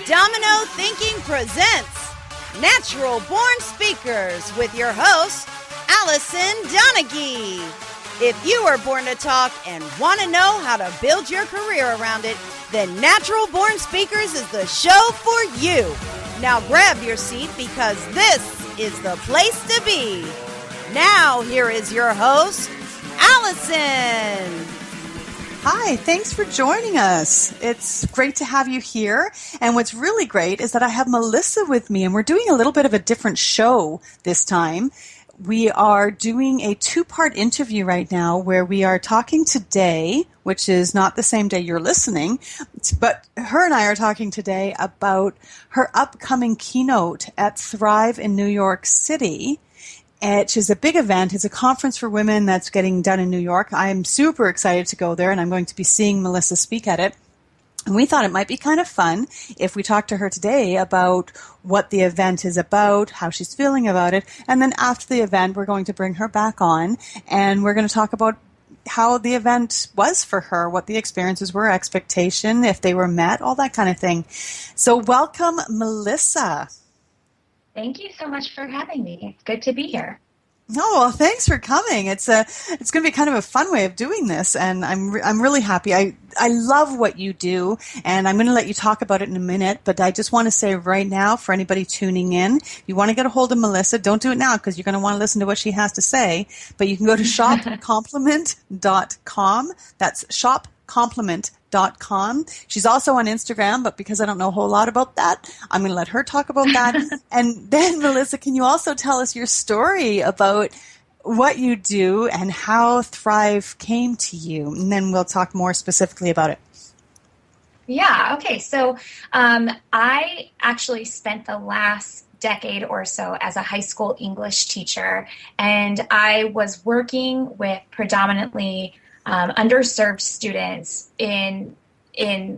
Domino Thinking presents Natural Born Speakers with your host, Allison Donaghy. If you were born to talk and want to know how to build your career around it, then Natural Born Speakers is the show for you. Now grab your seat because this is the place to be. Now here is your host, Allison. Hi, thanks for joining us. It's great to have you here. And what's really great is that I have Melissa with me, and we're doing a little bit of a different show this time. We are doing a two-part interview right now where we are talking today, which is not the same day you're listening, but her and I are talking today about her upcoming keynote at Thrive in New York City, which is a big event. It's a conference for women that's getting done in New York. I'm super excited to go there, and I'm going to be seeing Melissa speak at it. And we thought it might be kind of fun if we talked to her today about what the event is about, how she's feeling about it, and then after the event, we're going to bring her back on, and we're going to talk about how the event was for her, what the experiences were, expectation, if they were met, all that kind of thing. So welcome, Melissa. Thank you so much for having me. It's good to be here. Oh, well, thanks for coming. It's going to be kind of a fun way of doing this, and I'm really happy. I love what you do, and I'm going to let you talk about it in a minute, but I just want to say right now, for anybody tuning in, if you want to get a hold of Melissa, don't do it now because you're going to want to listen to what she has to say, but you can go to shopcompliment.com. That's shopcompliment.com. She's also on Instagram, but because I don't know a whole lot about that, I'm going to let her talk about that. And then, Melissa, can you also tell us your story about what you do and how Thrive came to you? And then we'll talk more specifically about it. Yeah, okay. So I actually spent the last decade or so as a high school English teacher, and I was working with predominantly underserved students in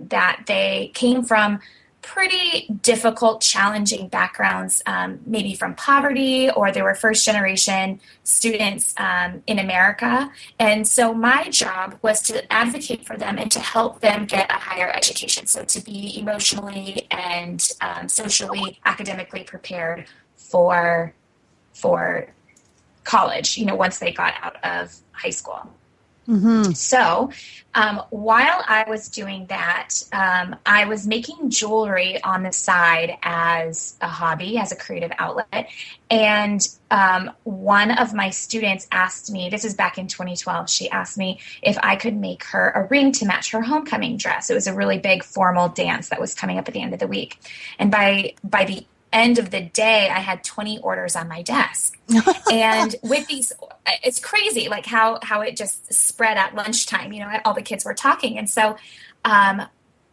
that they came from pretty difficult, challenging backgrounds, maybe from poverty, or they were first-generation students in America. And so my job was to advocate for them and to help them get a higher education, so to be emotionally and socially, academically prepared for college, once they got out of high school. Mm-hmm. So while I was doing that, I was making jewelry on the side as a hobby, as a creative outlet. And one of my students asked me, this is back in 2012, she asked me if I could make her a ring to match her homecoming dress. It was a really big formal dance that was coming up at the end of the week. And by the end of the day, I had 20 orders on my desk. And with these, it's crazy, like how it just spread at lunchtime, all the kids were talking. And so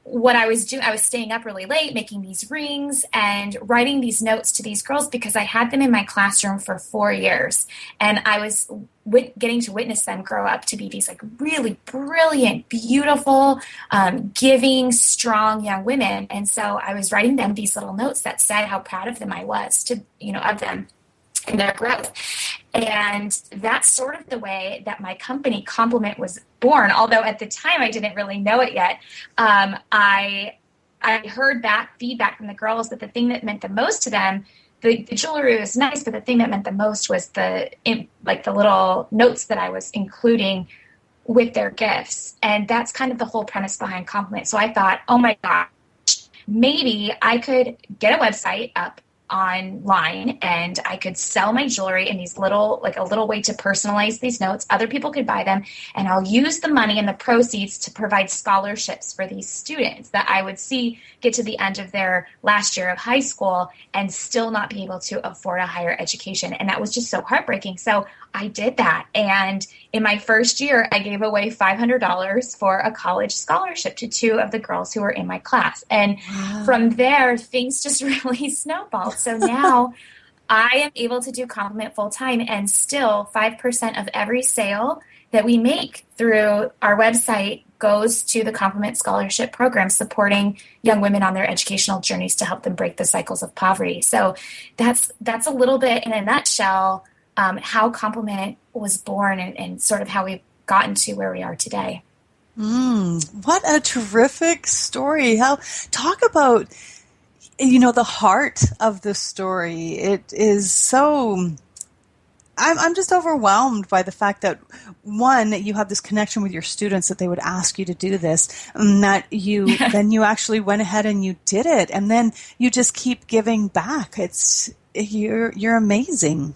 what I was doing, I was staying up really late, making these rings and writing these notes to these girls because I had them in my classroom for 4 years. And I was getting to witness them grow up to be these like really brilliant, beautiful, giving, strong young women. And so I was writing them these little notes that said how proud of them I was of them and their growth. And that's sort of the way that my company Compliment was born. Although at the time I didn't really know it yet. I heard feedback from the girls that the thing that meant the most to them, the jewelry was nice, but the thing that meant the most was the little notes that I was including with their gifts. And that's kind of the whole premise behind Compliment. So I thought, oh my gosh, maybe I could get a website up online and I could sell my jewelry in these a little way to personalize these notes. Other people could buy them, and I'll use the money and the proceeds to provide scholarships for these students that I would see get to the end of their last year of high school and still not be able to afford a higher education. And that was just so heartbreaking. So I did that. And in my first year, I gave away $500 for a college scholarship to 2 of the girls who were in my class. And from there, things just really snowballed. So now I am able to do Compliment full time, and still 5% of every sale that we make through our website goes to the Compliment Scholarship Program, supporting young women on their educational journeys to help them break the cycles of poverty. So that's a little bit in a nutshell how Compliment was born and sort of how we've gotten to where we are today. What a terrific story. Talk about, the heart of the story. It is so, I'm just overwhelmed by the fact that, one, you have this connection with your students, that they would ask you to do this, and that then you actually went ahead and you did it, and then you just keep giving back. You're amazing.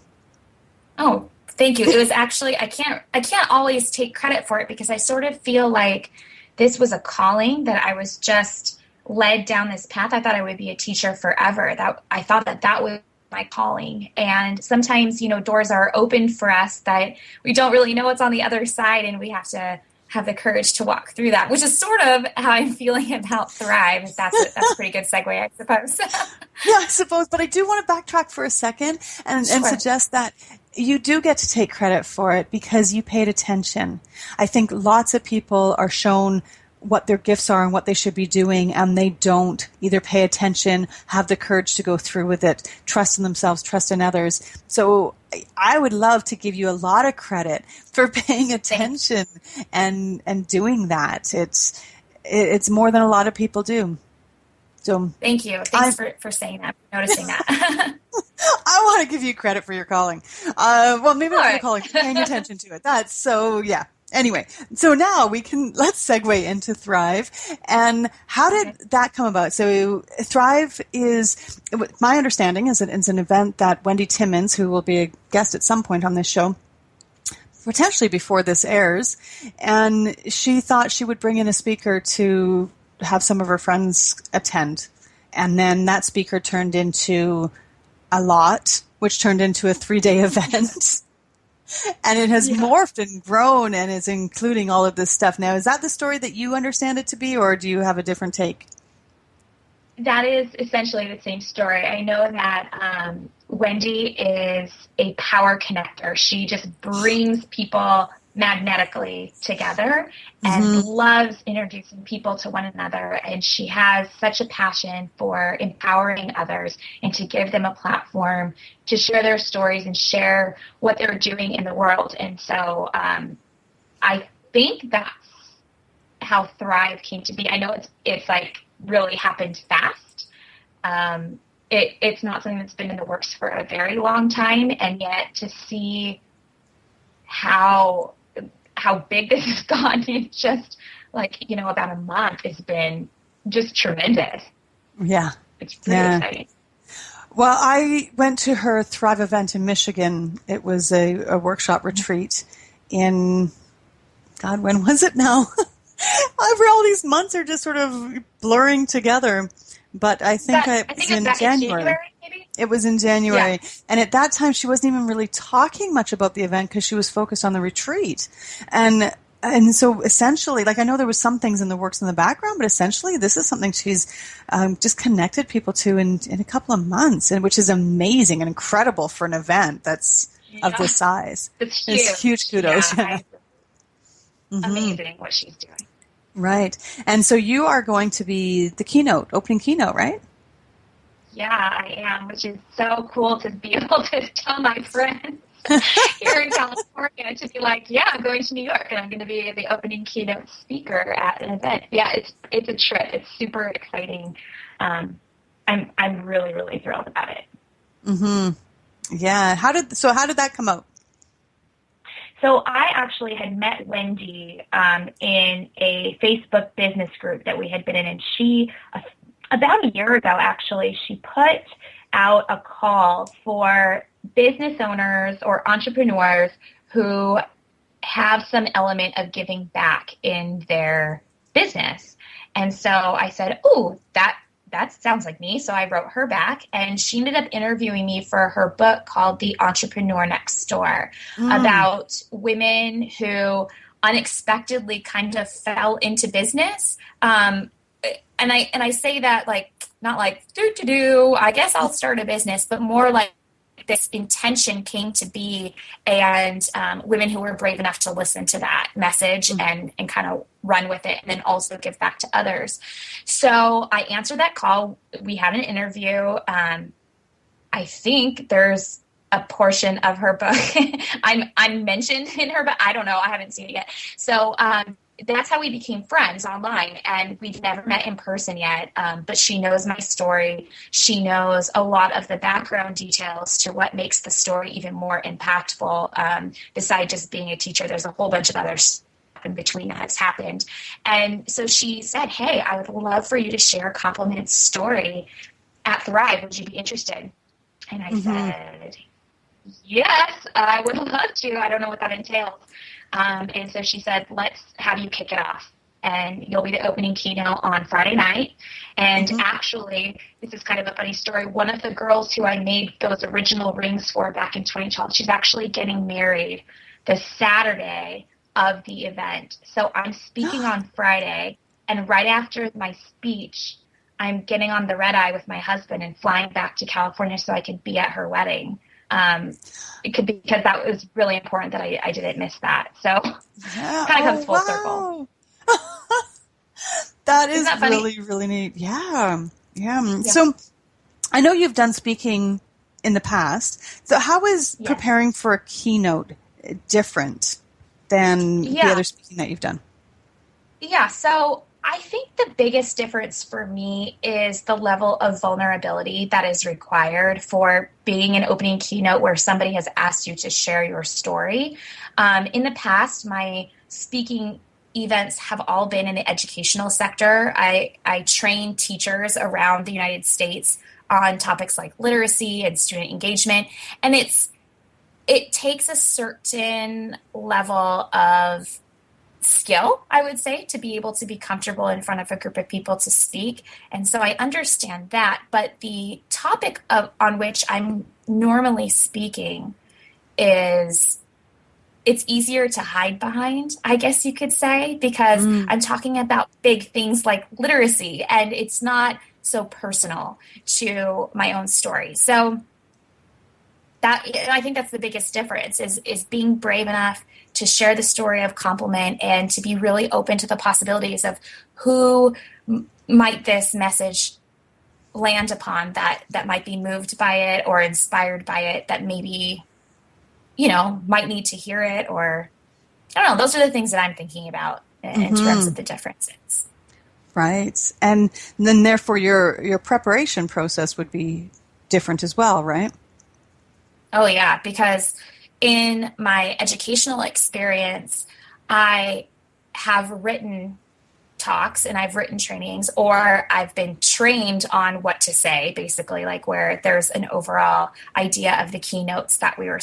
Oh, thank you. It was actually, I can't always take credit for it, because I sort of feel like this was a calling, that I was just led down this path. I thought I would be a teacher forever. I thought that was my calling. And sometimes, doors are open for us that we don't really know what's on the other side, and we have to have the courage to walk through that, which is sort of how I'm feeling about Thrive. That's a pretty good segue, I suppose. Yeah, I suppose. But I do want to backtrack for a second and suggest that you do get to take credit for it because you paid attention. I think lots of people are shown what their gifts are and what they should be doing, and they don't either pay attention, have the courage to go through with it, trust in themselves, trust in others. So I would love to give you a lot of credit for paying attention and doing that. It's more than a lot of people do. So thank you. Thanks for saying that, noticing that. I want to give you credit for your calling. Well, maybe not your calling, paying attention to it. That's so, yeah. Anyway, so now let's segue into Thrive. And how did that come about? So Thrive is, my understanding is it's an event that Wendy Timmons, who will be a guest at some point on this show, potentially before this airs, and she thought she would bring in a speaker to have some of her friends attend. And then that speaker turned into a lot, which turned into a 3-day event. And it has morphed and grown and is including all of this stuff. Now, is that the story that you understand it to be, or do you have a different take? That is essentially the same story. I know that Wendy is a power connector. She just brings people magnetically together and loves introducing people to one another. And she has such a passion for empowering others and to give them a platform to share their stories and share what they're doing in the world. And so I think that's how Thrive came to be. I know it's like really happened fast. It's not something that's been in the works for a very long time. And yet to see how big this has gone in just about a month has been just tremendous. Yeah. It's pretty exciting. Well, I went to her Thrive event in Michigan. It was a workshop retreat in, God, when was it now? All these months are just sort of blurring together. But I think it was in January. Maybe? It was in January. Yeah. And at that time, she wasn't even really talking much about the event because she was focused on the retreat. And so essentially, I know there was some things in the works in the background, but essentially this is something she's just connected people to in a couple of months, and which is amazing and incredible for an event that's of this size. It's huge. It's huge kudos. Yeah, amazing what she's doing. Right. And so you are going to be the opening keynote, right? Yeah, I am, which is so cool to be able to tell my friends here in California to be like, yeah, I'm going to New York and I'm going to be the opening keynote speaker at an event. Yeah, it's a trip. It's super exciting. I'm really, really thrilled about it. Mm-hmm. Yeah. How did that come out? So I actually had met Wendy in a Facebook business group that we had been in, and she, about a year ago actually, she put out a call for business owners or entrepreneurs who have some element of giving back in their business. And so I said, oh, that sounds like me. So I wrote her back, and she ended up interviewing me for her book called The Entrepreneur Next Door, about women who unexpectedly kind of fell into business. And I say that not like I guess I'll start a business, but more like this intention came to be, and women who were brave enough to listen to that message and kind of run with it, and then also give back to others. So I answered that call. We had an interview. I think there's a portion of her book I'm mentioned in her, but I don't know. I haven't seen it yet. So that's how we became friends online, and we'd never met in person yet. But she knows my story. She knows a lot of the background details to what makes the story even more impactful. Besides just being a teacher, there's a whole bunch of other stuff in between that has happened. And so she said, hey, I would love for you to share Compliment's story at Thrive. Would you be interested? And I said, yes, I would love to. I don't know what that entails. And so she said, let's have you kick it off. And you'll be the opening keynote on Friday night. And actually, this is kind of a funny story. One of the girls who I made those original rings for back in 2012, she's actually getting married the Saturday of the event. So I'm speaking on Friday. And right after my speech, I'm getting on the red eye with my husband and flying back to California so I could be at her wedding. It could be because that was really important that I didn't miss that. So kind of comes full circle. That is really, really neat. Yeah. So I know you've done speaking in the past. So how is preparing for a keynote different than the other speaking that you've done? Yeah. So I think the biggest difference for me is the level of vulnerability that is required for being an opening keynote where somebody has asked you to share your story. In the past, my speaking events have all been in the educational sector. I train teachers around the United States on topics like literacy and student engagement. And it takes a certain level of skill, I would say, to be able to be comfortable in front of a group of people to speak. And so I understand that. But the topic on which I'm normally speaking it's easier to hide behind, I guess you could say, because I'm talking about big things like literacy, and it's not so personal to my own story. So that, I think that's the biggest difference is being brave enough to share the story of Compliment and to be really open to the possibilities of who might this message land upon that might be moved by it or inspired by it, that maybe, might need to hear it, or I don't know. Those are the things that I'm thinking about in terms of the differences. Right. And then therefore your preparation process would be different as well, right? Oh, yeah, because in my educational experience, I have written talks and I've written trainings, or I've been trained on what to say, basically, like where there's an overall idea of the keynotes that we're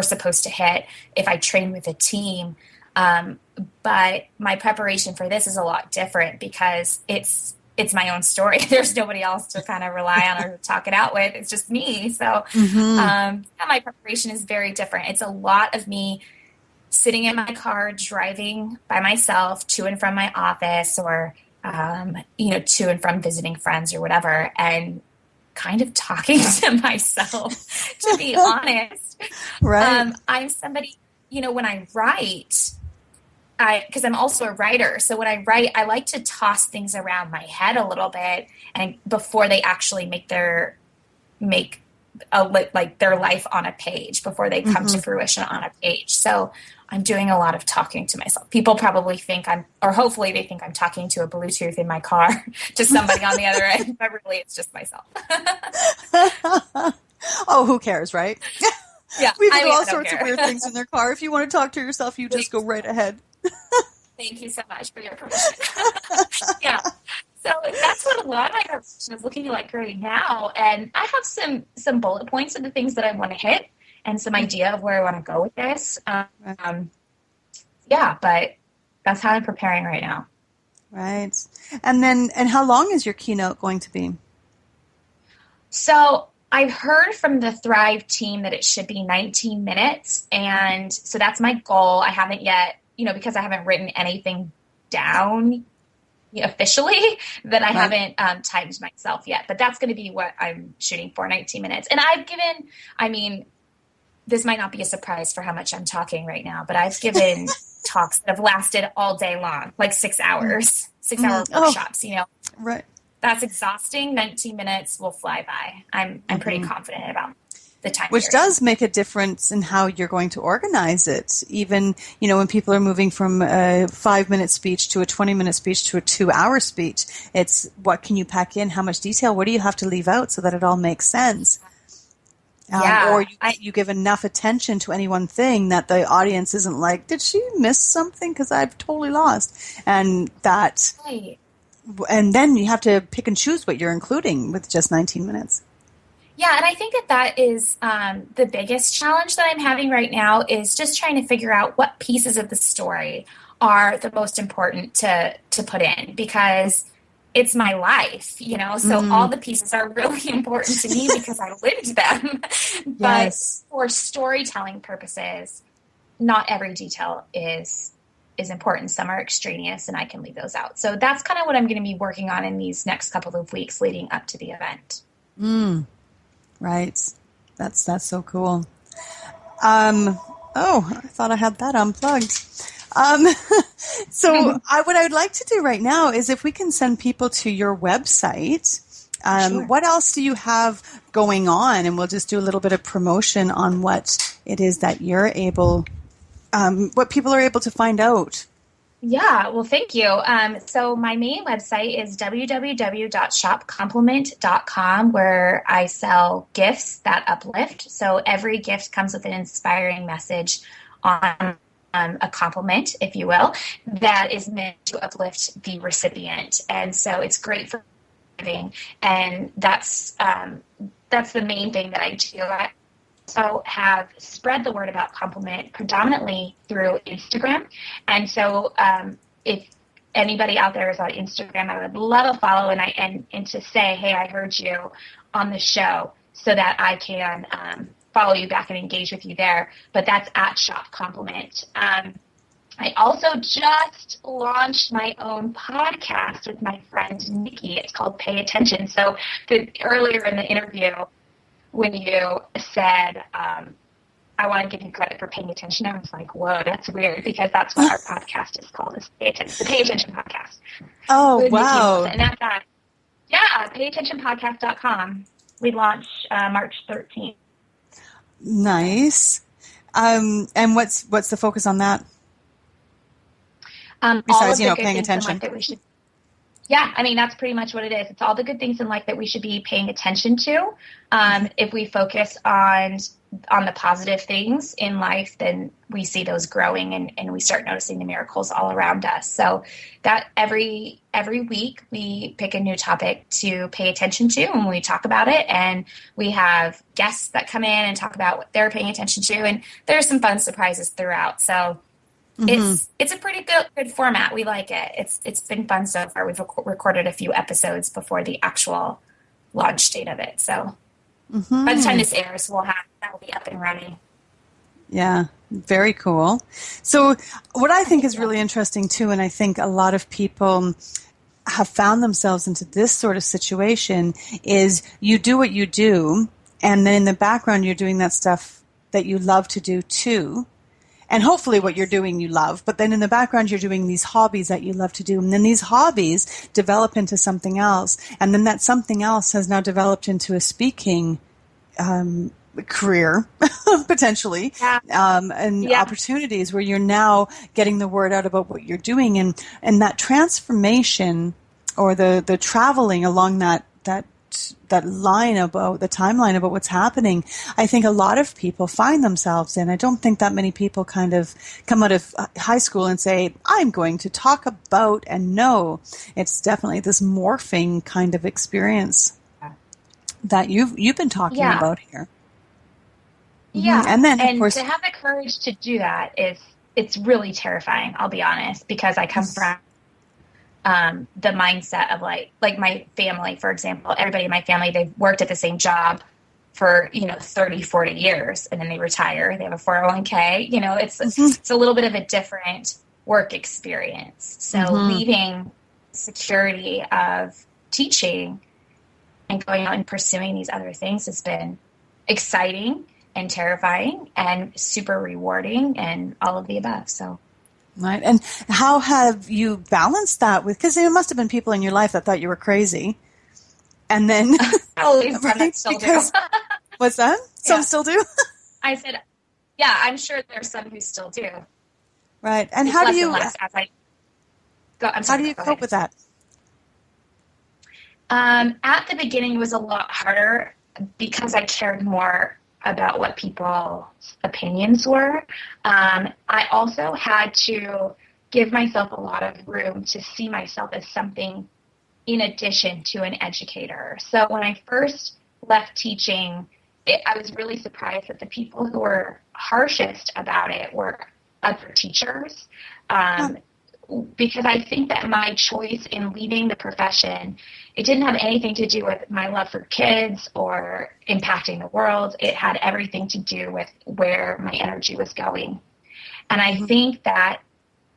supposed to hit if I train with a team. But my preparation for this is a lot different because it's my own story. There's nobody else to kind of rely on or talk it out with. It's just me. So my preparation is very different. It's a lot of me sitting in my car, driving by myself to and from my office, or, to and from visiting friends or whatever, and kind of talking to myself, to be honest. Right. I'm somebody, when I write, because I'm also a writer. So when I write, I like to toss things around my head a little bit, and before they actually make their life on a page, before they come to fruition on a page. So I'm doing a lot of talking to myself. People probably hopefully they think I'm talking to a Bluetooth in my car to somebody on the other end, but really it's just myself. Oh, who cares, right? Yeah. People do all sorts of weird things in their car. If you want to talk to yourself, you just go right ahead. Thank you so much for your permission. Yeah. So that's what a lot of my conversation is looking like right now. And I have some bullet points of the things that I want to hit and some idea of where I want to go with this. But that's how I'm preparing right now. Right. And how long is your keynote going to be? So I've heard from the Thrive team that it should be 19 minutes. And so that's my goal. I haven't yet, because I haven't written anything down officially, that I haven't timed myself yet. But that's going to be what I'm shooting for, 19 minutes. And this might not be a surprise for how much I'm talking right now, but I've given talks that have lasted all day long, like 6 hours, 6-hour workshops, Right. That's exhausting. 19 minutes will fly by. I'm pretty confident about it. the time Which period. does make a difference in how you're going to organize it. Even, when people are moving from a 5-minute speech to a 20-minute speech to a 2-hour speech, it's what can you pack in, how much detail, what do you have to leave out so that it all makes sense? Or you give enough attention to any one thing that the audience isn't like, did she miss something? Because I've totally lost. And that, Right. And then you have to pick and choose what you're including with just 19 minutes. Yeah, and I think that is the biggest challenge that I'm having right now is just trying to figure out what pieces of the story are the most important to put in, because it's my life, so all the pieces are really important to me because I lived them. Yes. But for storytelling purposes, not every detail is important. Some are extraneous, and I can leave those out. So that's kind of what I'm going to be working on in these next couple of weeks leading up to the event. Right. That's so cool. I thought I had that unplugged. So what I would like to do right now is if we can send people to your website, Sure. What else do you have going on? And we'll just do a little bit of promotion on what it is that you're able, what people are able to find out. Yeah, well, thank you. So my main website is www.shopcompliment.com, where I sell gifts that uplift. So every gift comes with an inspiring message on a compliment, if you will, that is meant to uplift the recipient. And so it's great for giving. And that's the main thing that I do. I also have spread the word about compliment predominantly through Instagram. And so if anybody out there is on Instagram, I would love a follow and to say, hey, I heard you on the show, so that I can follow you back and engage with you there. But that's at Shop Compliment. I also just launched my own podcast with my friend Nikki. It's called Pay Attention. So earlier in the interview, when you said, I want to give you credit for paying attention, I was like, whoa, that's weird, because that's what our podcast is called, is the Pay Attention Podcast. Oh, wow. And that's at, payattentionpodcast.com. We launched March 13th. Nice. And what's the focus on that? Besides, paying attention. Yeah, I mean, that's pretty much what it is. It's all the good things in life that we should be paying attention to. If we focus on the positive things in life, then we see those growing and we start noticing the miracles all around us. So that every week we pick a new topic to pay attention to and we talk about it. And we have guests that come in and talk about what they're paying attention to. And there's some fun surprises throughout. So it's a pretty good format. We like it. It's been fun so far. We've recorded a few episodes before the actual launch date of it. So by the time this airs, that will be up and running. Yeah, very cool. So what I think is really interesting too, and I think a lot of people have found themselves into this sort of situation, is you do what you do, and then in the background you're doing that stuff that you love to do too. And hopefully what you're doing you love, but then in the background you're doing these hobbies that you love to do. And then these hobbies develop into something else. And then that something else has now developed into a speaking career, potentially, and opportunities where you're now getting the word out about what you're doing. And that transformation or the traveling along that line about the timeline about what's happening, I think a lot of people find themselves in. I don't think that many people kind of come out of high school and say, I'm going to talk about and know. It's definitely this morphing kind of experience that you've been talking about here. Yeah. And then, of course, to have the courage to do that it's really terrifying, I'll be honest, because I come from the mindset of like my family, for example. Everybody in my family, they've worked at the same job for 30, 40 years, and then they retire. They have a 401k. It's a little bit of a different work experience. So leaving security of teaching and going out and pursuing these other things has been exciting and terrifying and super rewarding and all of the above. So. Right. And how have you balanced that with, because there must have been people in your life that thought you were crazy. And then, right? Because, what's that? Some still do? I said, yeah, I'm sure there's some who still do. Right. And It's how do less you and less as I go. I'm how sorry, do you go cope ahead. with that? At the beginning, it was a lot harder because I cared more about what people's opinions were. I also had to give myself a lot of room to see myself as something in addition to an educator. So when I first left teaching, I was really surprised that the people who were harshest about it were other teachers. Because I think that my choice in leaving the profession, it didn't have anything to do with my love for kids or impacting the world. It had everything to do with where my energy was going. And I think that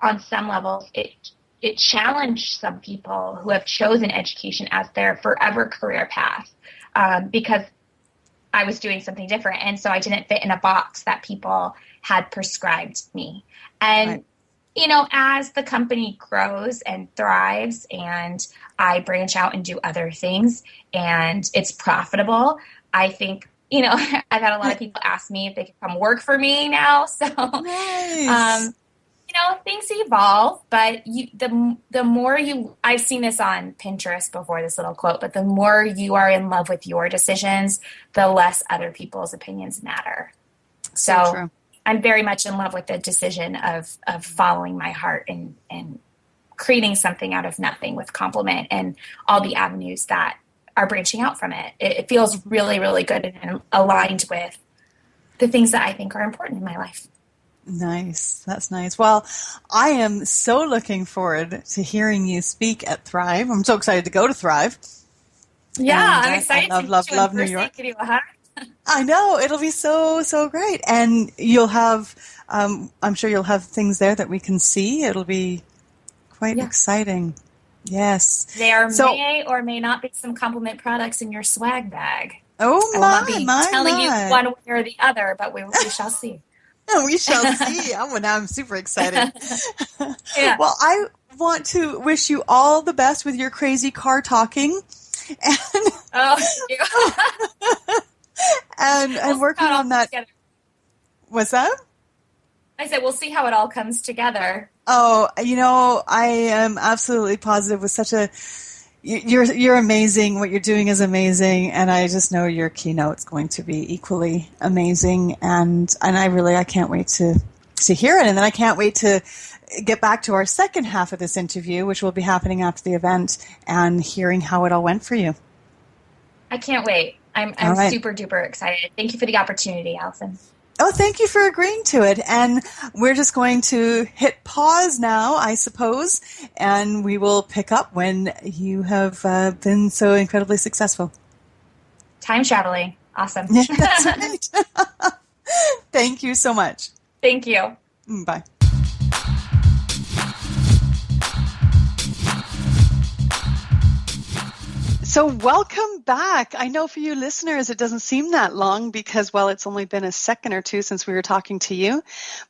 on some levels, it challenged some people who have chosen education as their forever career path, because I was doing something different. And so I didn't fit in a box that people had prescribed me. And Right. You know, as the company grows and thrives and I branch out and do other things and it's profitable, I think, you know, I've had a lot of people ask me if they could come work for me now. So, Nice. you know, things evolve, but the more I've seen this on Pinterest before, this little quote, but the more you are in love with your decisions, the less other people's opinions matter. So true. I'm very much in love with the decision of following my heart and creating something out of nothing with Complement and all the avenues that are branching out from it. It feels really, really good and aligned with the things that I think are important in my life. Nice. That's nice. Well, I am so looking forward to hearing you speak at Thrive. I'm so excited to go to Thrive. Yeah, And I'm excited I love New York. Give you a hug. I know it'll be so great, and you'll have. I'm sure you'll have things there that we can see. It'll be quite exciting. Yes. There may or may not be some Complement products in your swag bag. Oh I will not be telling you one way or the other, but we shall see. We shall see. Now I'm super excited. Yeah. Well, I want to wish you all the best with your crazy car talking. And thank you. and working on that. Together. What's that? I said, we'll see how it all comes together. Oh, you know, I am absolutely positive with such a, you're amazing. What you're doing is amazing. And I just know your keynote's going to be equally amazing. And I can't wait to hear it. And then I can't wait to get back to our second half of this interview, which will be happening after the event, and hearing how it all went for you. I can't wait. I'm super duper excited. Thank you for the opportunity, Allison. Oh, thank you for agreeing to it. And we're just going to hit pause now, I suppose, and we will pick up when you have been so incredibly successful. Time traveling. Awesome. Yeah, that's right. Thank you so much. Thank you. Bye. So welcome back. I know for you listeners, it doesn't seem that long because, well, it's only been a second or two since we were talking to you.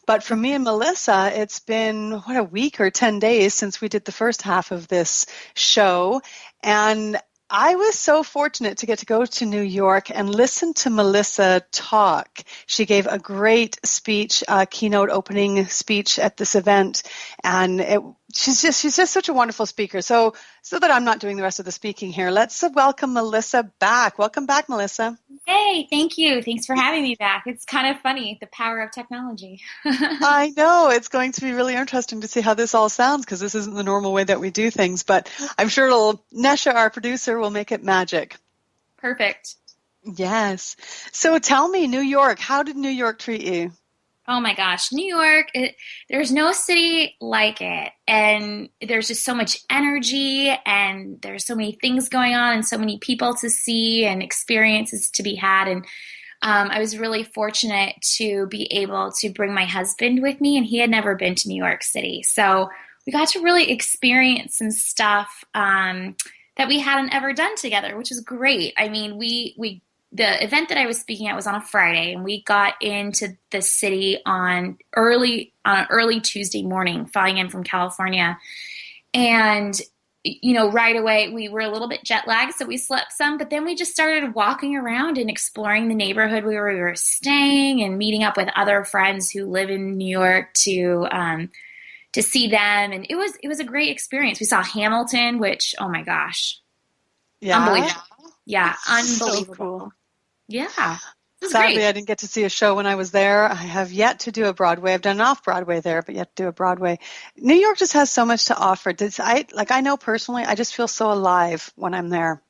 But for me and Melissa, it's been, a week or 10 days since we did the first half of this show. And I was so fortunate to get to go to New York and listen to Melissa talk. She gave a great speech, keynote opening speech at this event, and she's just such a wonderful speaker. So that I'm not doing the rest of the speaking here, let's welcome Melissa back. Welcome back, Melissa. Hey, thank you. Thanks for having me back. It's kind of funny, the power of technology. I know. It's going to be really interesting to see how this all sounds, because this isn't the normal way that we do things, but I'm sure Nesha, our producer, will make it magic. Perfect. Yes. So tell me, New York, how did New York treat you? Oh my gosh, New York, there's no city like it. And there's just so much energy, and there's so many things going on, and so many people to see and experiences to be had. And I was really fortunate to be able to bring my husband with me, and he had never been to New York City. So we got to really experience some stuff that we hadn't ever done together, which is great. I mean, the event that I was speaking at was on a Friday, and we got into the city on early Tuesday morning, flying in from California. And right away we were a little bit jet lagged, so we slept some, but then we just started walking around and exploring the neighborhood where we were staying and meeting up with other friends who live in New York to see them. And it was a great experience. We saw Hamilton, which, oh my gosh. Yeah. Unbelievable. Yeah. Unbelievable. So cool. Yeah. Sadly, great. I didn't get to see a show when I was there. I have yet to do a Broadway. I've done an off-Broadway there, but yet to do a Broadway. New York just has so much to offer. I know personally, I just feel so alive when I'm there.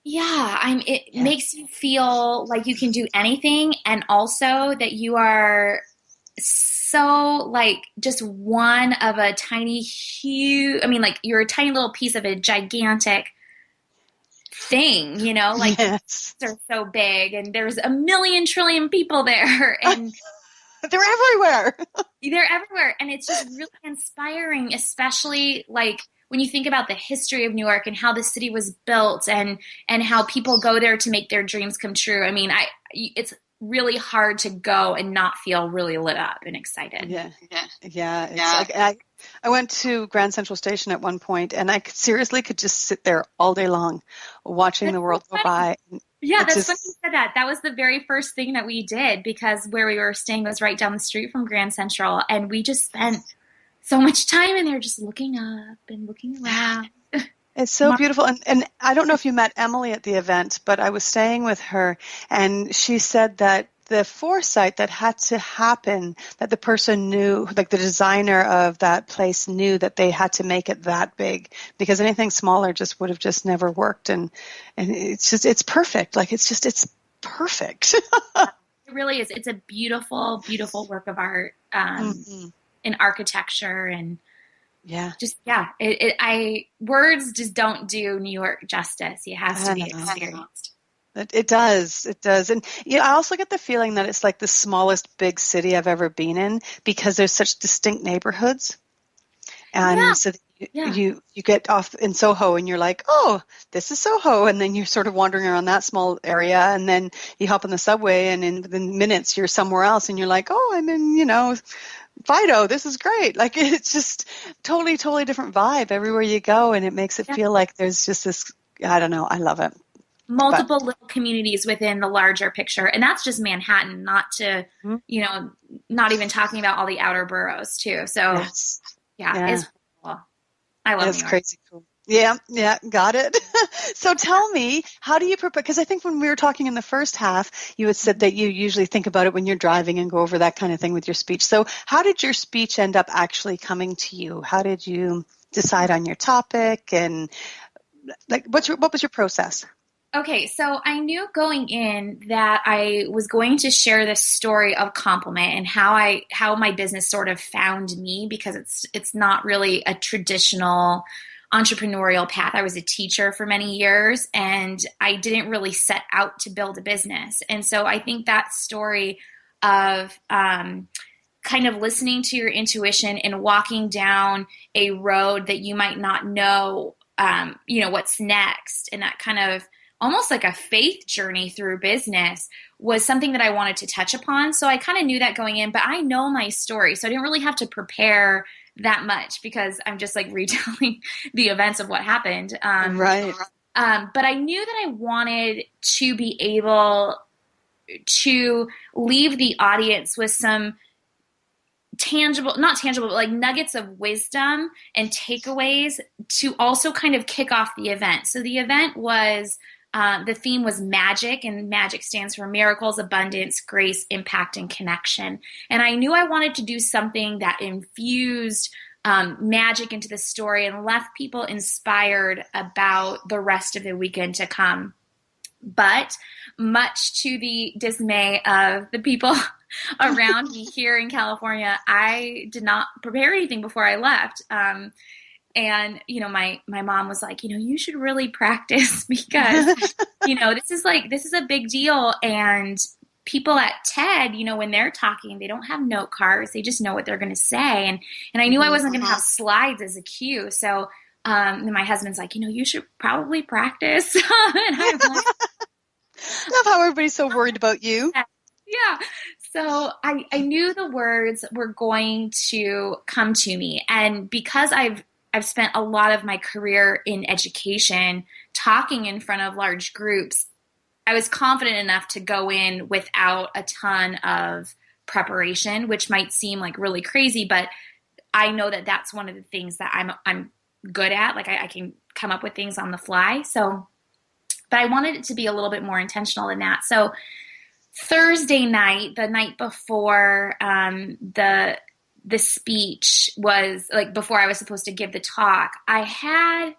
Yeah, it makes you feel like you can do anything, and also that you are so like just one of a tiny, huge, like you're a tiny little piece of a gigantic thing, like yes. they're so big and there's a million trillion people there and they're everywhere. They're everywhere. And it's just really inspiring, especially like when you think about the history of New York and how the city was built and how people go there to make their dreams come true. It's really hard to go and not feel really lit up and excited. Yeah. It's like I went to Grand Central Station at one point, and I could just sit there all day long watching the world go by. Yeah, that's funny you said that. That was the very first thing that we did, because where we were staying was right down the street from Grand Central, and we just spent so much time in there just looking up and looking around. It's so beautiful. And I don't know if you met Emily at the event, but I was staying with her, and she said that the foresight that had to happen, that the person knew, like the designer of that place knew that they had to make it that big, because anything smaller just would have just never worked. And it's perfect. Like it's perfect. It really is. It's a beautiful, beautiful work of art in architecture and words just don't do New York justice. It has to be experienced. It does. And I also get the feeling that it's like the smallest big city I've ever been in, because there's such distinct neighborhoods. And so you get off in Soho and you're like, oh, this is Soho. And then you're sort of wandering around that small area, and then you hop on the subway and within minutes you're somewhere else and you're like, oh, I'm in, Fido, this is great. Like, it's just totally, totally different vibe everywhere you go. And it makes it feel like there's just this, I don't know, I love it. Multiple little communities within the larger picture. And that's just Manhattan, not to, not even talking about all the outer boroughs too. So it's cool. I love New York. That's crazy cool. Yeah, got it. So tell me, how do you prepare? Because I think when we were talking in the first half, you had said that you usually think about it when you're driving and go over that kind of thing with your speech. So how did your speech end up actually coming to you? How did you decide on your topic? And like, what was your process? Okay, so I knew going in that I was going to share this story of compliment and how my business sort of found me, because it's not really a traditional entrepreneurial path. I was a teacher for many years, and I didn't really set out to build a business. And so I think that story of kind of listening to your intuition and walking down a road that you might not know, what's next, and that kind of almost like a faith journey through business was something that I wanted to touch upon. So I kind of knew that going in, but I know my story, so I didn't really have to prepare that much, because I'm just like retelling the events of what happened. Right. But I knew that I wanted to be able to leave the audience with some not tangible, but like nuggets of wisdom and takeaways to also kind of kick off the event. So the event was, the theme was magic, and magic stands for miracles, abundance, grace, impact, and connection. And I knew I wanted to do something that infused magic into the story and left people inspired about the rest of the weekend to come. But much to the dismay of the people around me here in California, I did not prepare anything before I left. And, my mom was like, you should really practice, because, this is a big deal. And people at TED, when they're talking, they don't have note cards. They just know what they're going to say. And I knew I wasn't going to have slides as a cue. So, my husband's like, you should probably practice. And I was like, love how everybody's so worried about you. Yeah. So I knew the words were going to come to me. And because I've I've spent a lot of my career in education talking in front of large groups, I was confident enough to go in without a ton of preparation, which might seem like really crazy, but I know that that's one of the things that I'm good at. Like I can come up with things on the fly. So, but I wanted it to be a little bit more intentional than that. So Thursday night, the night before the speech was, like, before I was supposed to give the talk, I had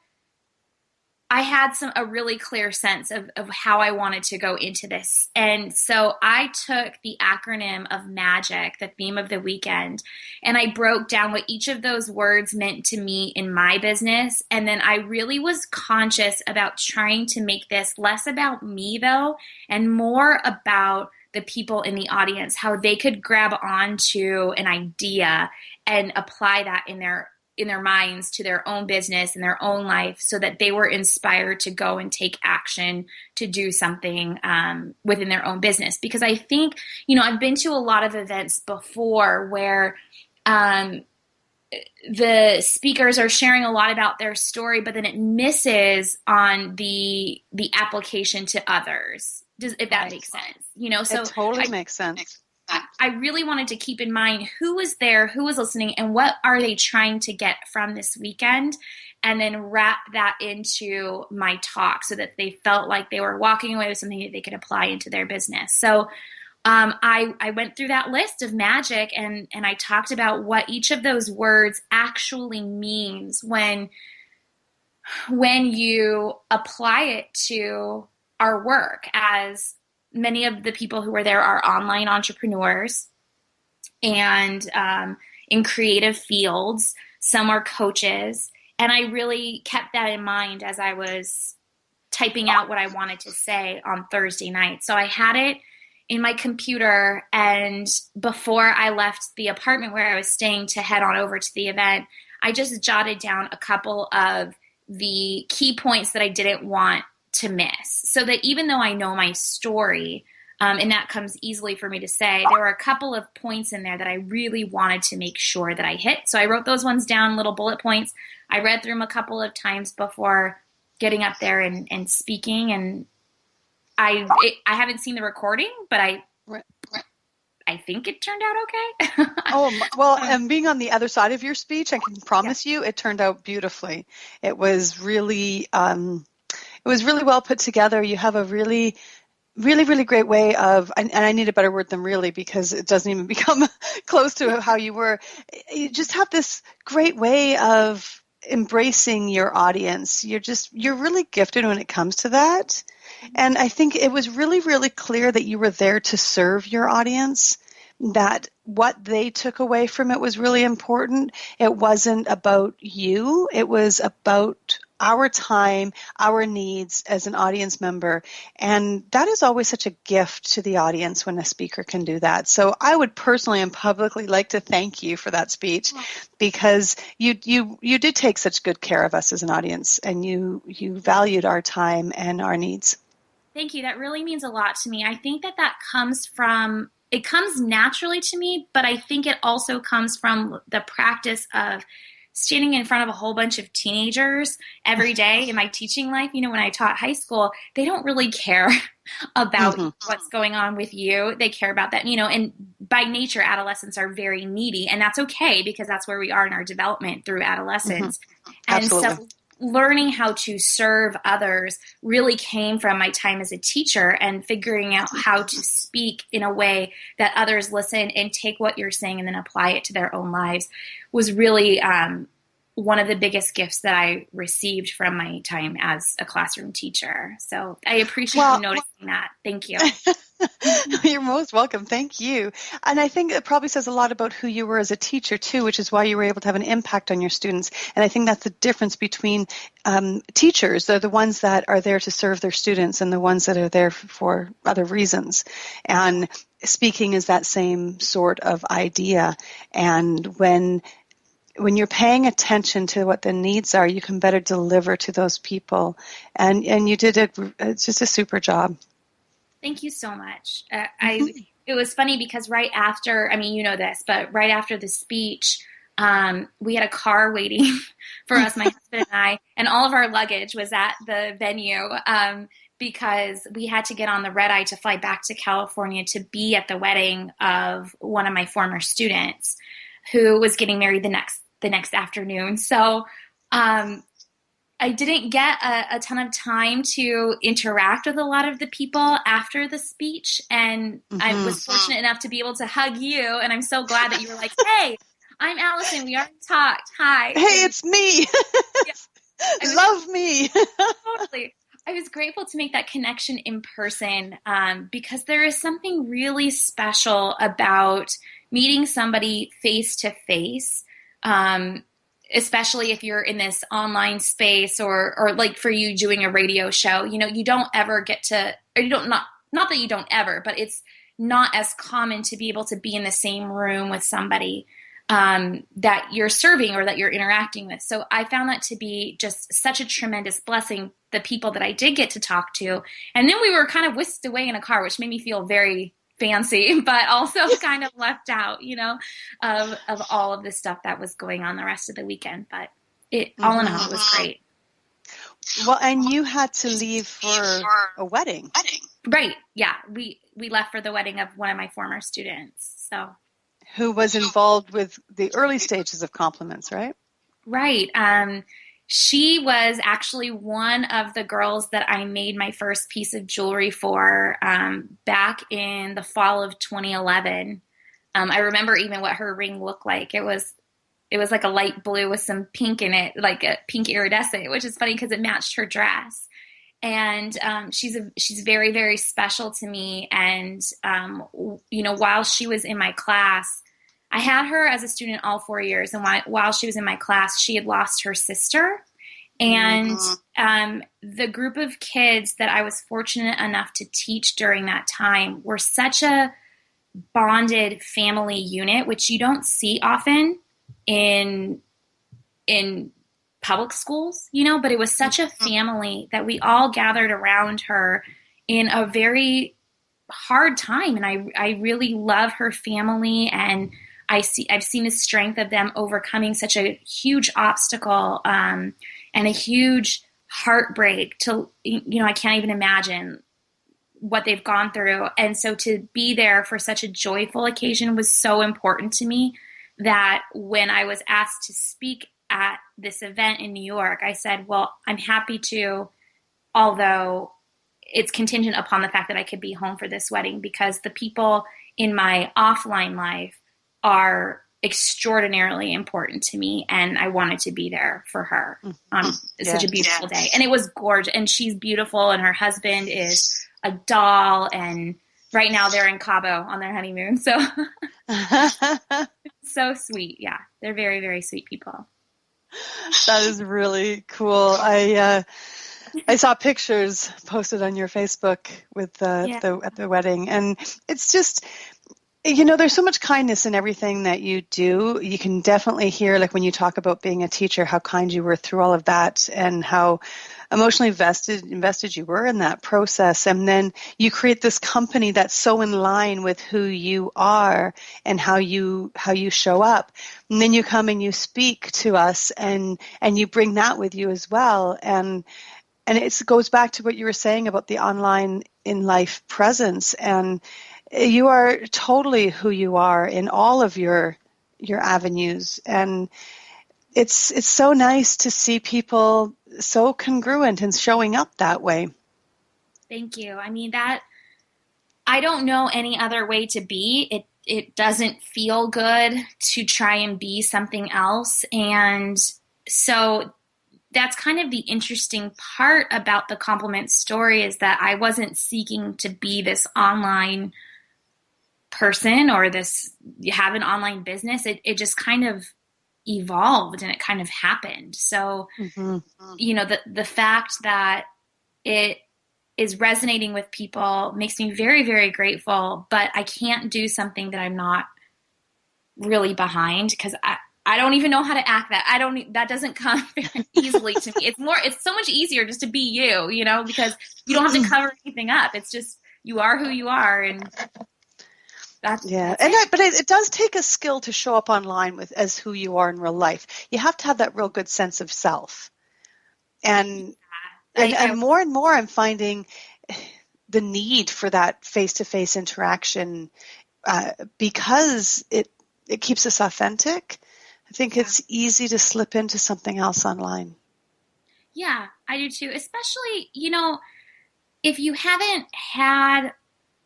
a really clear sense of how I wanted to go into this. And so I took the acronym of MAGIC, the theme of the weekend, and I broke down what each of those words meant to me in my business. And then I really was conscious about trying to make this less about me, though, and more about the people in the audience, how they could grab onto an idea and apply that in their minds to their own business and their own life, so that they were inspired to go and take action to do something within their own business. Because I think, I've been to a lot of events before where the speakers are sharing a lot about their story, but then it misses on the application to others. If that makes sense, so it totally makes sense. I really wanted to keep in mind who was there, who was listening, and what are they trying to get from this weekend, and then wrap that into my talk so that they felt like they were walking away with something that they could apply into their business. So I went through that list of MAGIC, and I talked about what each of those words actually means when you apply it to our work, as many of the people who were there are online entrepreneurs and in creative fields. Some are coaches. And I really kept that in mind as I was typing out what I wanted to say on Thursday night. So I had it in my computer, and before I left the apartment where I was staying to head on over to the event, I just jotted down a couple of the key points that I didn't want to miss, so that even though I know my story, and that comes easily for me to say, there were a couple of points in there that I really wanted to make sure that I hit. So I wrote those ones down, little bullet points. I read through them a couple of times before getting up there and speaking. And I haven't seen the recording, but I think it turned out okay. Oh, well, and being on the other side of your speech, I can promise you it turned out beautifully. It was really well put together. You have a really, really, really great way of, and I need a better word than really, because it doesn't even become close to how you were. You just have this great way of embracing your audience. You're really gifted when it comes to that. And I think it was really, really clear that you were there to serve your audience, that what they took away from it was really important. It wasn't about you. It was about our time, our needs as an audience member. And that is always such a gift to the audience when a speaker can do that. So I would personally and publicly like to thank you for that speech, because you did take such good care of us as an audience, and you valued our time and our needs. Thank you. That really means a lot to me. I think that comes naturally to me, but I think it also comes from the practice of standing in front of a whole bunch of teenagers every day in my teaching life. When I taught high school, they don't really care about what's going on with you. They care about that, and by nature, adolescents are very needy, and that's okay, because that's where we are in our development through adolescence. And so learning how to serve others really came from my time as a teacher, and figuring out how to speak in a way that others listen and take what you're saying and then apply it to their own lives was really one of the biggest gifts that I received from my time as a classroom teacher. So I appreciate you noticing that. Thank you. You're most welcome. Thank you. And I think it probably says a lot about who you were as a teacher, too, which is why you were able to have an impact on your students. And I think that's the difference between teachers. They're the ones that are there to serve their students, and the ones that are there for other reasons. And speaking is that same sort of idea. And when you're paying attention to what the needs are, you can better deliver to those people. And you did it's just a super job. Thank you so much. It was funny because right after, you know this, but right after the speech, we had a car waiting for us, my husband and I, and all of our luggage was at the venue because we had to get on the red eye to fly back to California to be at the wedding of one of my former students who was getting married the next afternoon. So I didn't get a ton of time to interact with a lot of the people after the speech, and I was fortunate enough to be able to hug you, and I'm so glad that you were like, hey, I'm Allison. We already talked. Hi. Hey, it's me. Yeah. Love me. Totally. I was grateful to make that connection in person because there is something really special about meeting somebody face to face, especially if you're in this online space or like for you doing a radio show. You don't ever get to, or you don't not that you don't ever, but it's not as common to be able to be in the same room with somebody that you're serving or that you're interacting with. So I found that to be just such a tremendous blessing, the people that I did get to talk to. And then we were kind of whisked away in a car, which made me feel very fancy, but also kind of left out, of all of the stuff that was going on the rest of the weekend. But all in all, it was great. Well, and you had to leave for a wedding. Right. Yeah. We left for the wedding of one of my former students. So. Who was involved with the early stages of Compliments, right? Right. She was actually one of the girls that I made my first piece of jewelry for back in the fall of 2011. I remember even what her ring looked like. It was like a light blue with some pink in it, like a pink iridescent, which is funny because it matched her dress. And she's very, very special to me. And, while she was in my class, I had her as a student all 4 years. And while she was in my class, she had lost her sister. And the group of kids that I was fortunate enough to teach during that time were such a bonded family unit, which you don't see often in public schools, but it was such a family that we all gathered around her in a very hard time. And I really love her family, and I've seen the strength of them overcoming such a huge obstacle and a huge heartbreak to, I can't even imagine what they've gone through. And so to be there for such a joyful occasion was so important to me that when I was asked to speak at this event in New York, I said, well, I'm happy to, although it's contingent upon the fact that I could be home for this wedding, because the people in my offline life are extraordinarily important to me, and I wanted to be there for her on such a beautiful day. And it was gorgeous, and she's beautiful, and her husband is a doll, and right now they're in Cabo on their honeymoon. So so sweet. Yeah, they're very, very sweet people. That is really cool. I saw pictures posted on your Facebook with at the wedding, and it's just, there's so much kindness in everything that you do. You can definitely hear, like when you talk about being a teacher, how kind you were through all of that and how emotionally invested you were in that process. And then you create this company that's so in line with who you are and how you show up. And then you come and you speak to us and you bring that with you as well. And it goes back to what you were saying about the online in life presence, and you are totally who you are in all of your avenues. And it's so nice to see people so congruent and showing up that way. Thank you. I mean, that I don't know any other way to be. It doesn't feel good to try and be something else. And so that's kind of the interesting part about the Compliment story, is that I wasn't seeking to be this online person or have an online business. It just kind of evolved and it kind of happened. So, the fact that it is resonating with people makes me very, very grateful, but I can't do something that I'm not really behind, because I don't even know how to act that. That doesn't come very easily to me. It's so much easier just to be you, because you don't have to cover anything up. It's just, you are who you are. And That's but it does take a skill to show up online as who you are in real life. You have to have that real good sense of self. And more and more I'm finding the need for that face-to-face interaction because it keeps us authentic. I think it's easy to slip into something else online. Yeah, I do too. Especially, if you haven't had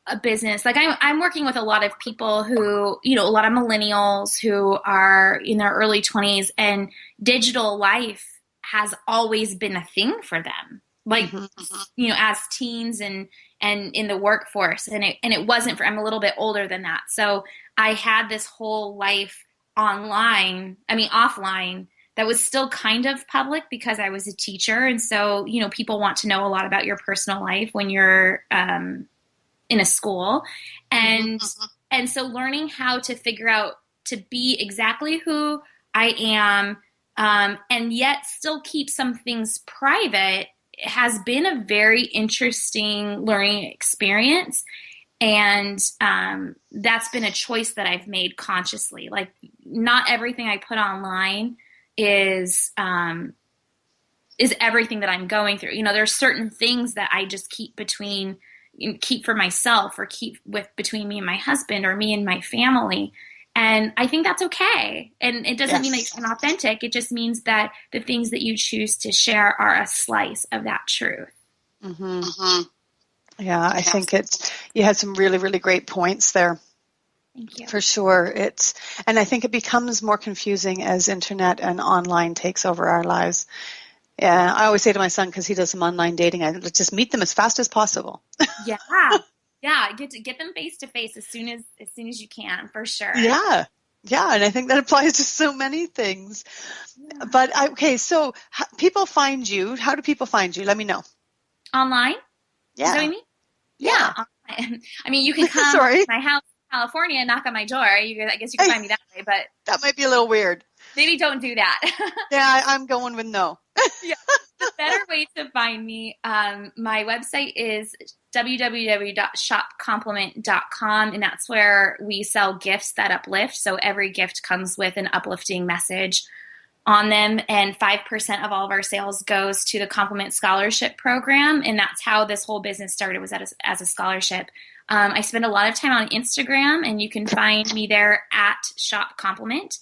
a business, like I'm working with a lot of people who, a lot of millennials who are in their early 20s, and digital life has always been a thing for them. Like, as teens and in the workforce, and it wasn't I'm a little bit older than that. So I had this whole life offline, that was still kind of public because I was a teacher. And so, people want to know a lot about your personal life when you're in a school. And so learning how to figure out to be exactly who I am, and yet still keep some things private has been a very interesting learning experience. And that's been a choice that I've made consciously. Like, not everything I put online is everything that I'm going through. There's certain things that I just keep for myself, or keep between me and my husband, or me and my family. And I think that's okay. And it doesn't mean that you're inauthentic. It just means that the things that you choose to share are a slice of that truth. Yeah, I think you had some really, really great points there. Thank you. For sure. And I think it becomes more confusing as internet and online takes over our lives. Yeah, I always say to my son, because he does some online dating, I just meet them as fast as possible. Yeah, get them face to face as soon as you can, for sure. Yeah, and I think that applies to so many things. Yeah. But so people find you. How do people find you? Let me know. Online? Yeah. Is that what you mean? Yeah. Online. You can come to my house in California and knock on my door. I guess you can find me that way, but that might be a little weird. Maybe don't do that. Yeah, I'm going with no. Yeah. The better way to find me, my website is www.shopcompliment.com, and that's where we sell gifts that uplift. So every gift comes with an uplifting message on them, and 5% of all of our sales goes to the Compliment Scholarship Program, and that's how this whole business started, was as a scholarship. I spend a lot of time on Instagram, and you can find me there at Shop Compliment.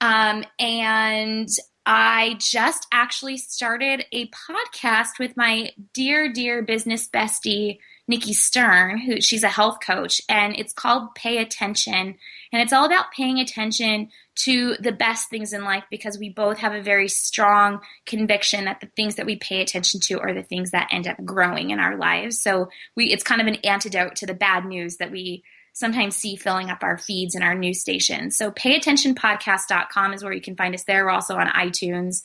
And I just actually started a podcast with my dear, dear business bestie, Nikki Stern, she's a health coach, and it's called Pay Attention. And it's all about paying attention to the best things in life, because we both have a very strong conviction that the things that we pay attention to are the things that end up growing in our lives. So it's kind of an antidote to the bad news that we sometimes see filling up our feeds and our news stations. So payattentionpodcast.com is where you can find us there. We're also on iTunes.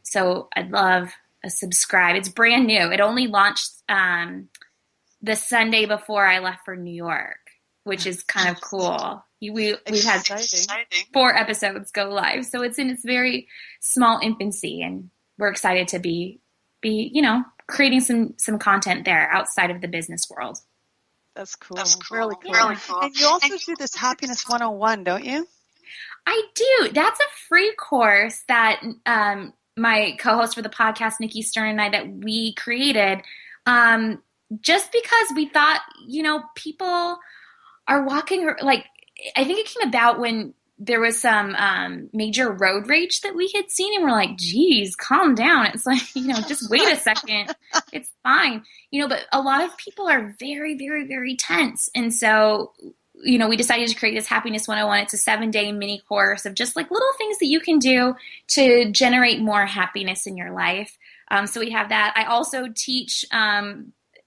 So I'd love a subscribe. It's brand new. It only launched the Sunday before I left for New York, which is kind of cool. We've had 4 episodes go live. So it's in its very small infancy, and we're excited to be creating some content there outside of the business world. That's cool. Really cool. Really cool. And you also do this Happiness 101, don't you? I do. That's a free course that my co-host for the podcast, Nikki Stern, and I, that we created just because we thought, people are walking, I think it came about when there was some major road rage that we had seen, and we're like, geez, calm down. It's like, just wait a second. It's fine. But a lot of people are very, very, very tense. And so, we decided to create this Happiness 101. It's a 7-day mini course of just little things that you can do to generate more happiness in your life. So we have that. I also teach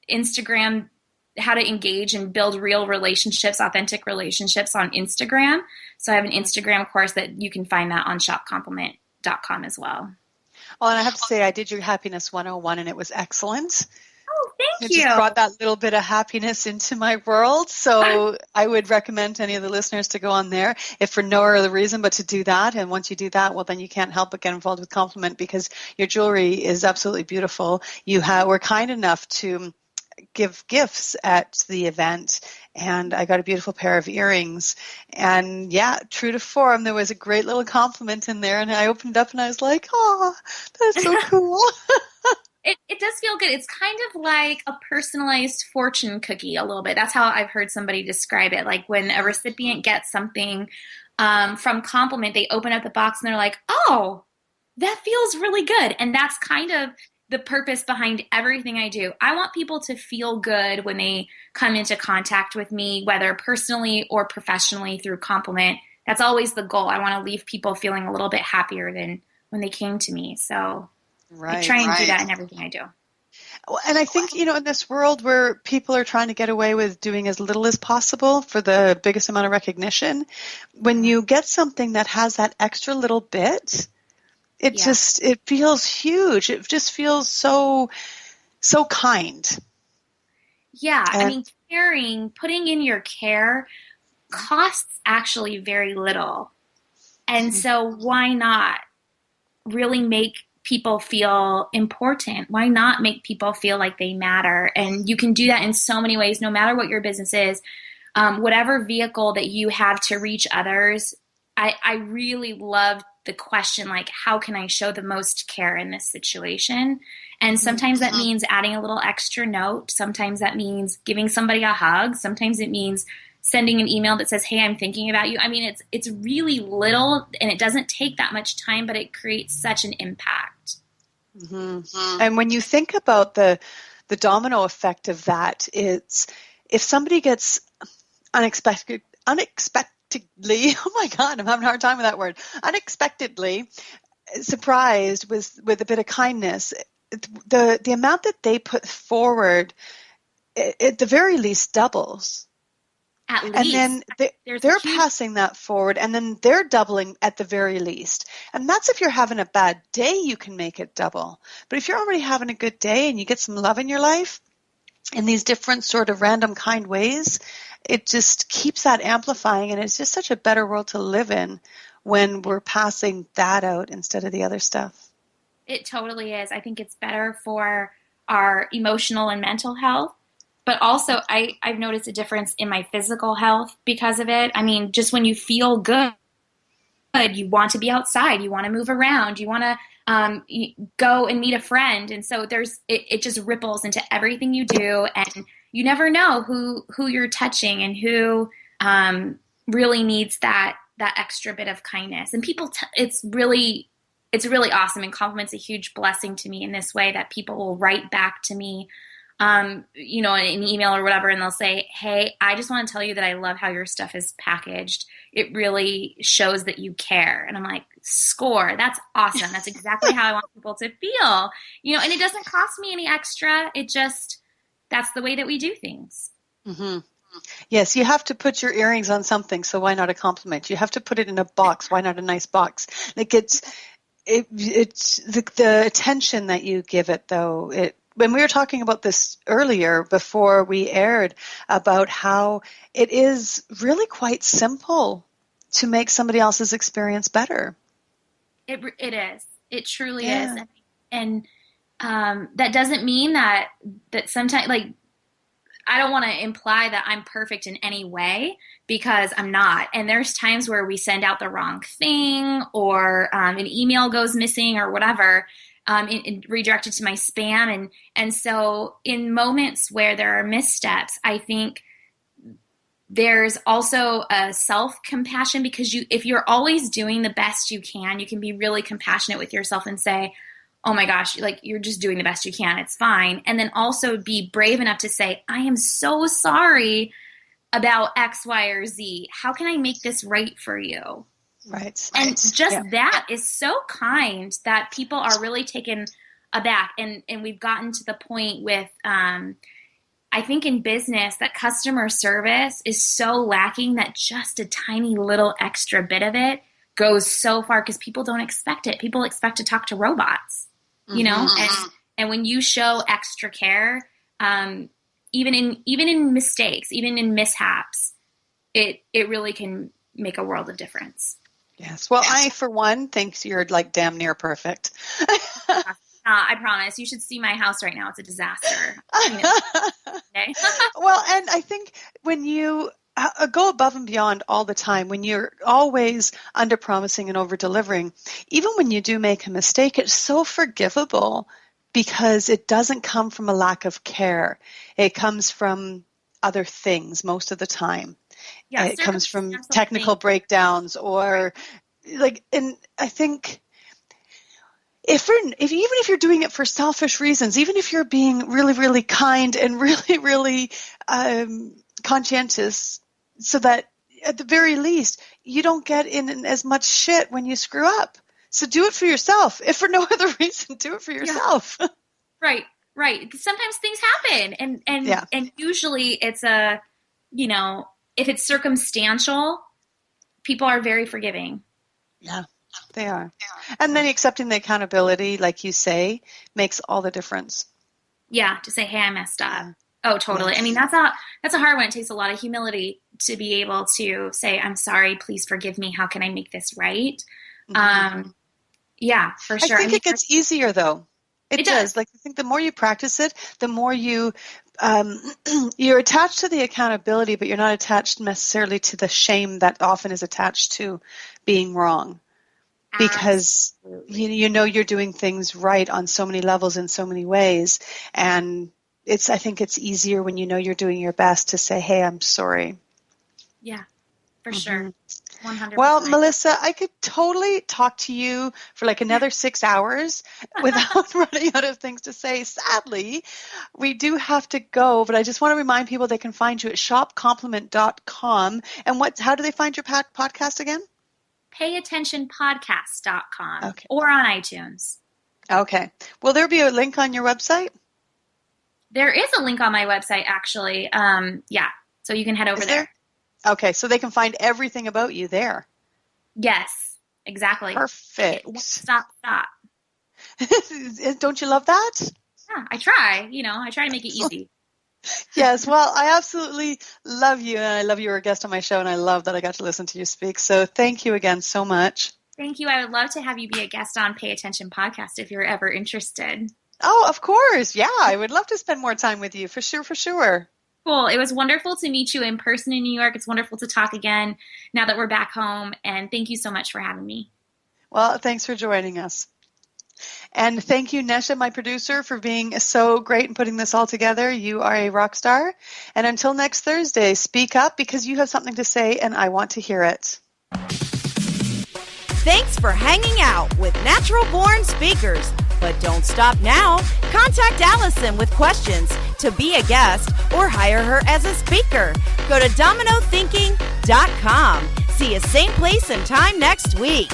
Instagram, how to engage and build real relationships, authentic relationships on Instagram. So I have an Instagram course that you can find that on shopcompliment.com as well. Well, and I have to say, I did your Happiness 101, and it was excellent. Oh, thank you. It just brought that little bit of happiness into my world. So I would recommend any of the listeners to go on there, if for no other reason but to do that. And once you do that, well, then you can't help but get involved with Compliment, because your jewelry is absolutely beautiful. We're kind enough to give gifts at the event, and I got a beautiful pair of earrings. And yeah, true to form, there was a great little compliment in there, and I opened it up and I was like, oh, that's so cool. It does feel good. It's kind of like a personalized fortune cookie a little bit. That's how I've heard somebody describe it. Like when a recipient gets something from Compliment, they open up the box and they're like, oh, that feels really good. And that's kind of the purpose behind everything I do. I want people to feel good when they come into contact with me, whether personally or professionally through Compliment. That's always the goal. I want to leave people feeling a little bit happier than when they came to me. So I try and do that in everything I do. And I think, in this world where people are trying to get away with doing as little as possible for the biggest amount of recognition, when you get something that has that extra little bit, it feels huge. It just feels so kind. Yeah. Putting in your care costs actually very little. And so why not really make people feel important? Why not make people feel like they matter? And you can do that in so many ways, no matter what your business is, whatever vehicle that you have to reach others. I really love the question, like, how can I show the most care in this situation? And sometimes that means adding a little extra note. Sometimes that means giving somebody a hug. Sometimes it means sending an email that says, hey, I'm thinking about you. I mean, it's really little, and it doesn't take that much time, but it creates such an impact. Mm-hmm. And when you think about the domino effect of that, it's if somebody gets unexpectedly, oh my God, I'm having a hard time with that word, unexpectedly surprised with a bit of kindness, the amount that they put forward, at the very least, doubles. And then they're passing that forward, and then they're doubling at the very least. And that's if you're having a bad day, you can make it double. But if you're already having a good day and you get some love in your life in these different sort of random kind ways, it just keeps that amplifying, and it's just such a better world to live in when we're passing that out instead of the other stuff. It totally is. I think it's better for our emotional and mental health. But also, I've noticed a difference in my physical health because of it. I mean, just when you feel good, you want to be outside, you want to move around, you want to go and meet a friend. And so it just ripples into everything you do. And you never know who you're touching and who really needs that extra bit of kindness. And people, it's really awesome. And Compliment's a huge blessing to me in this way, that people will write back to me an email or whatever, and they'll say, hey, I just want to tell you that I love how your stuff is packaged. It really shows that you care. And I'm like, score. That's awesome. That's exactly how I want people to feel. And it doesn't cost me any extra. That's the way that we do things. Mm-hmm. Yes, you have to put your earrings on something, so why not a compliment? You have to put it in a box. Why not a nice box? Like it's the attention that you give it, though. When we were talking about this earlier before we aired, about how it is really quite simple to make somebody else's experience better. It is. It truly is. And that doesn't mean that sometimes, like, I don't want to imply that I'm perfect in any way, because I'm not. And there's times where we send out the wrong thing, or an email goes missing or whatever. Redirected to my spam. And so in moments where there are missteps, I think there's also a self-compassion, because if you're always doing the best you can be really compassionate with yourself and say, oh my gosh, like, you're just doing the best you can. It's fine. And then also be brave enough to say, I am so sorry about X, Y, or Z. How can I make this right for you? Right. And that is so kind that people are really taken aback. And we've gotten to the point with, I think in business, that customer service is so lacking that just a tiny little extra bit of it goes so far, because people don't expect it. People expect to talk to robots, and when you show extra care, even in mistakes, even in mishaps, it really can make a world of difference. Yes. Well, I, for one, think you're like damn near perfect. I promise. You should see my house right now. It's a disaster. Okay. Well, and I think when you go above and beyond all the time, when you're always under-promising and over-delivering, even when you do make a mistake, it's so forgivable because it doesn't come from a lack of care. It comes from other things most of the time. Yeah, it comes from technical breakdowns or and I think even if you're doing it for selfish reasons, even if you're being really, really kind and really, really conscientious, so that at the very least you don't get in as much shit when you screw up. So do it for yourself. If for no other reason, do it for yourself. Yeah. Right. Sometimes things happen, and usually it's if it's circumstantial, people are very forgiving. Yeah, they are. And then accepting the accountability, like you say, makes all the difference. Yeah, to say, hey, I messed up. Oh, totally. Yes. I mean, that's a hard one. It takes a lot of humility to be able to say, I'm sorry, please forgive me. How can I make this right? Mm-hmm. Yeah, for sure. I think it gets easier, though. It does. I think the more you practice it, the more you're attached to the accountability, but you're not attached necessarily to the shame that often is attached to being wrong. Because you know you're doing things right on so many levels in so many ways. And I think it's easier when you know you're doing your best to say, hey, I'm sorry. Yeah, for sure. 100%. Well, Melissa, I could totally talk to you for another 6 hours without running out of things to say. Sadly, we do have to go, but I just want to remind people they can find you at shopcompliment.com. And how do they find your podcast again? payattentionpodcast.com or on iTunes. Okay. Will there be a link on your website? There is a link on my website, actually. So you can head over there. Okay, so they can find everything about you there. Yes, exactly. Perfect. Stop. Don't you love that? Yeah, I try. I try to make it easy. Yes, well, I absolutely love you, and I love you were a guest on my show, and I love that I got to listen to you speak. So thank you again so much. Thank you. I would love to have you be a guest on Pay Attention Podcast if you're ever interested. Oh, of course. Yeah, I would love to spend more time with you, for sure. Cool. It was wonderful to meet you in person in New York. It's wonderful to talk again now that we're back home, and thank you so much for having me. Well, thanks for joining us. And thank you, Nesha, my producer, for being so great and putting this all together. You are a rock star. And until next Thursday, speak up because you have something to say and I want to hear it. Thanks for hanging out with Natural Born Speakers. But don't stop now. Contact Allison with questions to be a guest or hire her as a speaker. Go to dominothinking.com. See you same place and time next week.